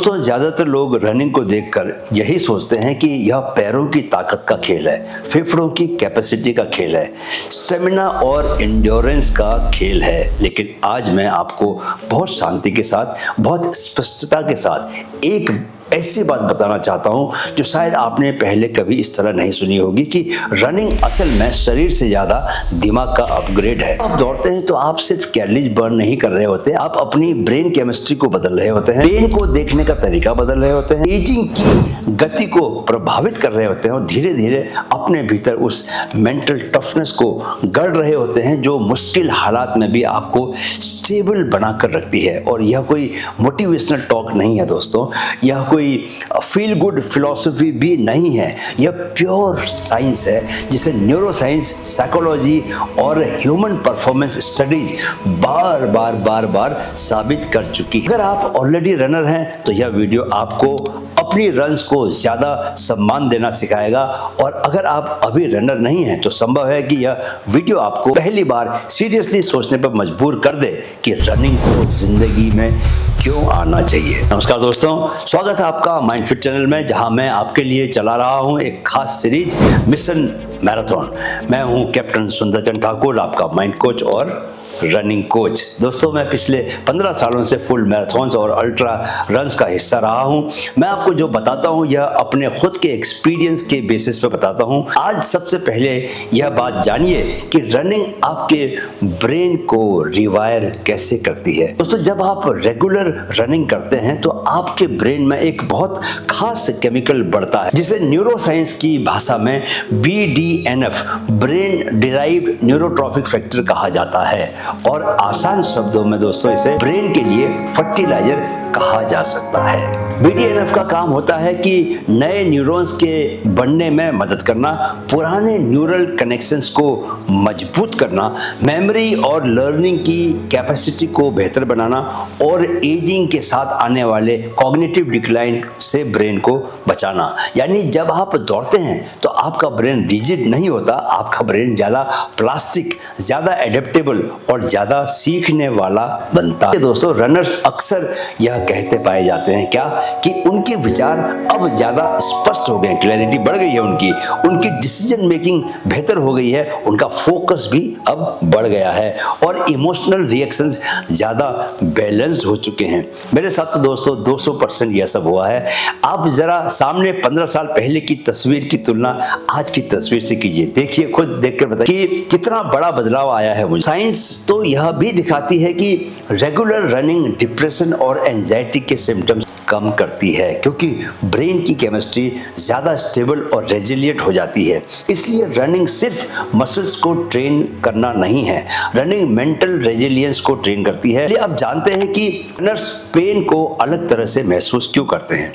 तो ज़्यादातर लोग रनिंग को देखकर यही सोचते हैं कि यह पैरों की ताकत का खेल है, फेफड़ों की कैपेसिटी का खेल है, स्टेमिना और एंड्योरेंस का खेल है। लेकिन आज मैं आपको बहुत शांति के साथ, बहुत स्पष्टता के साथ एक ऐसी बात बताना चाहता हूं जो शायद आपने पहले कभी इस तरह नहीं सुनी होगी कि रनिंग असल में शरीर से ज्यादा दिमाग का अपग्रेड है। आप दौड़ते हैं तो आप सिर्फ कैलोरीज बर्न नहीं कर रहे होते, आप अपनी ब्रेन केमिस्ट्री को बदल रहे होते हैं, ब्रेन को देखने का तरीका बदल रहे होते हैं, एजिंग की गति को प्रभावित कर रहे होते हैं और धीरे धीरे अपने भीतर उस मेंटल टफनेस को गढ़ रहे होते हैं जो मुश्किल हालात में भी आपको स्टेबल बनाकर रखती है। और यह कोई मोटिवेशनल टॉक नहीं है दोस्तों, यह कोई फील गुड फिलॉसफी भी नहीं है, यह प्योर साइंस है जिसे न्यूरो साइंस, साइकोलॉजी और ह्यूमन परफॉर्मेंस स्टडीज बार साबित कर चुकी है। अगर आप ऑलरेडी रनर हैं तो यह वीडियो आपको अपनी रन्स को ज्यादा सम्मान देना सिखाएगा, और अगर आप अभी रनर नहीं हैं तो संभव है कि यह वीडियो आपको पहली बार सीरियसली सोचने पर मजबूर कर दे कि रनिंग को जिंदगी में क्यों आना चाहिए। नमस्कार दोस्तों, स्वागत है आपका माइंड फिट चैनल में, जहां मैं आपके लिए चला रहा हूं एक खास सीरीज मिशन मैराथन। मैं हूं कैप्टन सुंदरचंद ठाकुर, आपका माइंड कोच और रनिंग कोच। दोस्तों, मैं पिछले 15 सालों से फुल मैराथन्स और अल्ट्रा रन्स का हिस्सा रहा हूं। मैं आपको जो बताता हूं यह अपने खुद के एक्सपीरियंस के बेसिस पे बताता हूं। आज सबसे पहले यह बात जानिए कि रनिंग आपके ब्रेन को रिवायर कैसे करती है। दोस्तों, जब आप रेगुलर रनिंग करते हैं तो आपके ब्रेन में एक बहुत खास केमिकल बढ़ता है जिसे न्यूरो साइंस की भाषा में BDNF, brain derived neurotrophic factor कहा जाता है, और आसान शब्दों में दोस्तों इसे ब्रेन के लिए फर्टिलाइजर कहा जा सकता है। BDNF का काम होता है कि नए न्यूरॉन्स के बनने में मदद करना, पुराने न्यूरल कनेक्शंस को मजबूत करना, मेमोरी और लर्निंग की कैपेसिटी को बेहतर बनाना और एजिंग के साथ आने वाले कॉग्निटिव डिक्लाइन से ब्रेन को बचाना। यानी जब आप दौड़ते हैं तो आपका ब्रेन रिजिड नहीं होता, आपका ब्रेन ज्यादा प्लास्टिक, ज्यादा एडेप्टेबल और ज्यादा सीखने वाला बनता है। दोस्तों, रनर्स अक्सर यह कहते पाए जाते हैं क्या कि उनके विचार अब ज्यादा स्पष्ट हो गए, क्लैरिटी बढ़ गई है, उनकी डिसीजन मेकिंग बेहतर हो गई है, उनका फोकस भी अब बढ़ गया है और इमोशनल रिएक्शंस ज्यादा बैलेंस्ड हो चुके हैं। मेरे साथ तो दोस्तों 200% यह सब हुआ है। आप जरा सामने 15 साल पहले की तस्वीर की तुलना आज की तस्वीर से कीजिए, देखिए, खुद देखकर बताइए कि कितना बड़ा बदलाव आया है मुझे। साइंस तो यह भी दिखाती है कि रेगुलर रनिंग डिप्रेशन और एंजाइटी के सिम्टम्स कम करती है, क्योंकि ब्रेन की केमिस्ट्री ज्यादा स्टेबल और रेजिलिएंट हो जाती है। इसलिए रनिंग सिर्फ मसल्स को ट्रेन करना नहीं है, रनिंग मेंटल रेजिलियंस को ट्रेन करती है। आप जानते हैं कि रनर्स पेन को अलग तरह से महसूस क्यों करते हैं।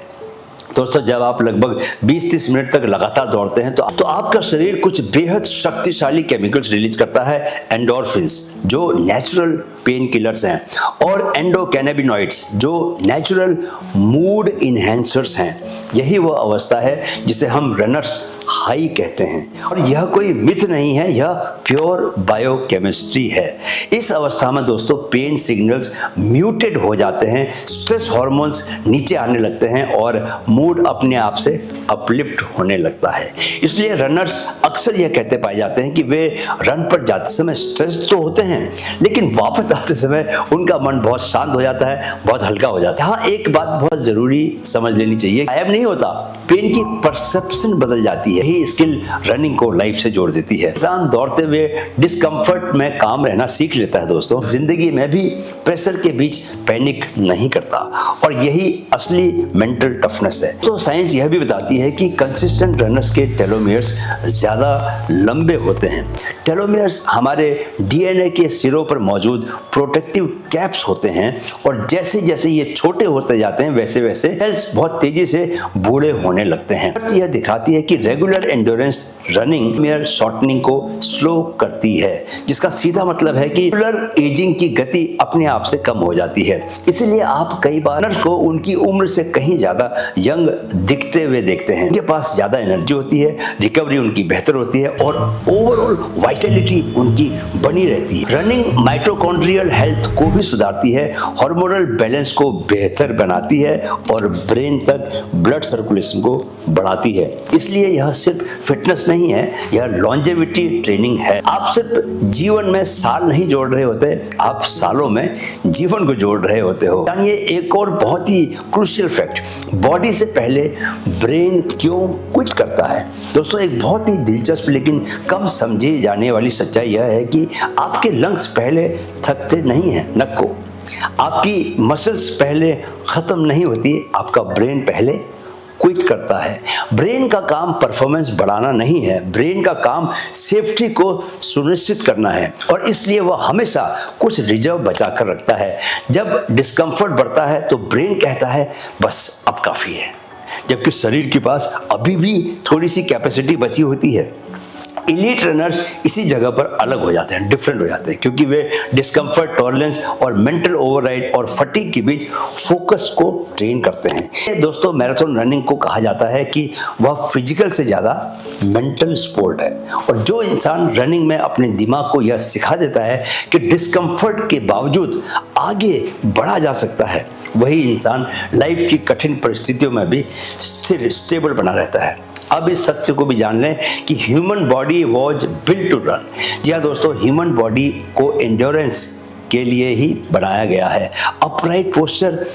दोस्तों, जब आप लगभग 20-30 मिनट तक लगातार दौड़ते हैं तो आपका शरीर कुछ बेहद शक्तिशाली केमिकल्स रिलीज करता है, एंडोर्फिन्स जो नेचुरल पेन किलर्स हैं और एंडोकैनाबिनॉइड्स जो नेचुरल मूड इन्हेंसर्स हैं। यही वह अवस्था है जिसे हम रनर्स हाई कहते हैं, और यह कोई मिथ नहीं है, यह प्योर बायोकेमिस्ट्री है। इस अवस्था में दोस्तों पेन सिग्नल्स म्यूटेड हो जाते हैं, स्ट्रेस हार्मोन्स नीचे आने लगते हैं और मूड अपने आप से अपलिफ्ट होने लगता है। इसलिए रनर्स अक्सर यह कहते पाए जाते हैं कि वे रन पर जाते समय स्ट्रेस तो होते हैं, लेकिन वापस आते समय उनका मन बहुत शांत हो जाता है, बहुत हल्का हो जाता है। हाँ, एक बात बहुत जरूरी समझ लेनी चाहिए, गायब नहीं होता, पेन की परसेप्शन बदल जाती है। यही स्किल रनिंग को लाइफ से जोड़ देती है। इंसान दौड़ते हुए डिस्कम्फर्ट में काम रहना सीख लेता है दोस्तों, जिंदगी में भी प्रेशर के बीच पैनिक नहीं करता, और यही असली मेंटल टफनेस है। तो साइंस यह भी बताती है कि कंसिस्टेंट रनर्स के टेलोमियर्स ज्यादा लंबे होते हैं। टेलोमियर्स हमारे DNA के सिरों पर मौजूद प्रोटेक्टिव कैप्स होते हैं, और जैसे जैसे ये छोटे होते जाते हैं वैसे वैसे सेल्स बहुत तेजी से बूढ़े होने लगते हैं। यह दिखाती है कि regular endurance running mayor shortening को स्लो करती है, जिसका सीधा मतलब है कि रेगुलर एजिंग की गति अपने आप से कम हो जाती है। इसीलिए आप कई बार रनर्स को उनकी उम्र से कहीं ज्यादा यंग दिखते हुए देखते हैं। उनके पास ज्यादा एनर्जी होती है, रिकवरी उनकी बेहतर होती है और ओवरऑल वाइटलिटी उनकी बनी रहती है। रनिंग माइटोकॉन्ड्रियल हेल्थ को भी सुधारती है, हार्मोनल बैलेंस को बेहतर बनाती है और ब्रेन तक ब्लड सर्कुलेशन को बढ़ाती है। इसलिए यह सिर्फ फिटनेस नहीं है, यह लॉन्जेविटी ट्रेनिंग है। आप सिर्फ जीवन में साल नहीं जोड़ रहे होते, आप सालों में जीवन को जोड़ रहे होते हो। यानी ये एक और बहुत ही क्रूशियल फैक्ट, बॉडी से पहले ब्रेन क्यों क्विट करता है। दोस्तों, एक बहुत ही दिलचस्प लेकिन कम समझी जाने वाली सच्चाई यह है कि आपके लंग्स पहले थकते नहीं हैं, नक्को आपकी मसल्स पहले खत्म नहीं होती, आपका ब्रेन पहले क्विट करता है। ब्रेन का काम परफॉर्मेंस बढ़ाना नहीं है, ब्रेन का काम सेफ्टी को सुनिश्चित करना है और इसलिए वह हमेशा कुछ रिजर्व बचा कर रखता है। जब डिस्कम्फर्ट बढ़ता है तो ब्रेन कहता है बस अब काफी है, जबकि शरीर के पास अभी भी थोड़ी सी कैपेसिटी बची होती है। एलीट रनर्स इसी जगह पर अलग हो जाते हैं, डिफरेंट हो जाते हैं, क्योंकि वे डिस्कम्फर्ट टॉलरेंस और मेंटल ओवरराइड और फटीग के बीच फोकस को ट्रेन करते हैं। दोस्तों, मैराथन रनिंग को कहा जाता है कि वह फिजिकल से ज्यादा मेंटल स्पोर्ट है और जो इंसान रनिंग में अपने दिमाग को यह सिखा देता है कि डिस्कम्फर्ट के बावजूद आगे बढ़ा जा सकता है, वही इंसान लाइफ की कठिन परिस्थितियों में भी स्थिर स्टेबल बना रहता है। अब इस सत्य को भी जान लें कि human body was built to run. जी हाँ दोस्तों, ह्यूमन बॉडी को एंड्योरेंस के लिए ही बनाया गया है। Upright posture,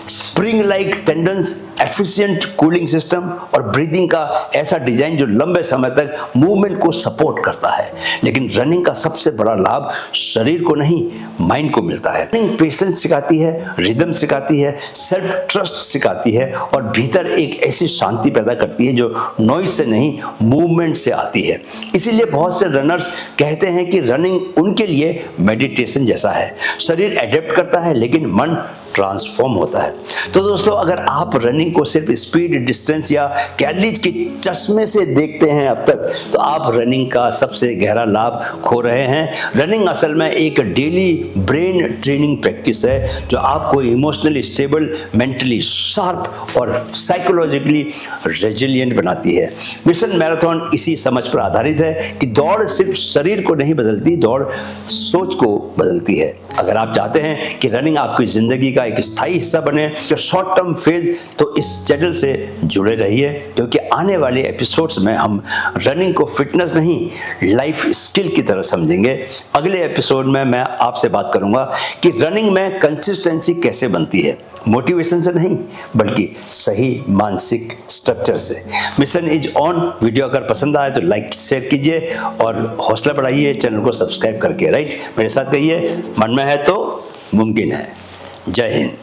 spring like tendons, efficient cooling system और ब्रीदिंग का ऐसा डिजाइन जो लंबे समय तक मूवमेंट को सपोर्ट करता है। लेकिन रनिंग का सबसे बड़ा लाभ शरीर को नहीं, माइंड को मिलता है। रनिंग पेशेंस सिखाती है, रिदम सिखाती है, सेल्फ ट्रस्ट सिखाती है और भीतर एक ऐसी शांति पैदा करती है जो नॉइज से नहीं, मूवमेंट से आती है। इसीलिए बहुत से रनर्स कहते हैं कि रनिंग उनके लिए मेडिटेशन जैसा है। शरीर एडेप्ट करता है लेकिन मन ट्रांसफॉर्म होता है। तो दोस्तों, अगर आप रनिंग को सिर्फ स्पीड, डिस्टेंस या कैलोरीज के चश्मे से देखते हैं अब तक, तो आप रनिंग का सबसे गहरा लाभ खो रहे हैं। रनिंग असल में एक डेली ब्रेन ट्रेनिंग प्रैक्टिस है जो आपको इमोशनली स्टेबल, मेंटली शार्प और साइकोलॉजिकली रेजिलिएंट बनाती है। मिशन मैराथन इसी समझ पर आधारित है कि दौड़ सिर्फ शरीर को नहीं बदलती, दौड़ सोच को बदलती है। अगर आप चाहते हैं कि रनिंग आपकी जिंदगी का एक स्थायी हिस्सा बने, जो शॉर्ट टर्म फेज, तो इस चैनल से जुड़े रहिए, क्योंकि आने वाले एपिसोड्स में हम रनिंग को फिटनेस नहीं, लाइफ स्किल की तरह समझेंगे। अगले एपिसोड में मैं आपसे बात करूंगा कि रनिंग में कंसिस्टेंसी कैसे बनती है, मोटिवेशन से नहीं बल्कि सही मानसिक स्ट्रक्चर से। Mission is on. वीडियो अगर पसंद आए तो लाइक शेयर कीजिए और हौसला बढ़ाइए चैनल को सब्सक्राइब करके। राइट, मेरे साथ कहिए, मन में है तो मुमकिन है। जय हिंद।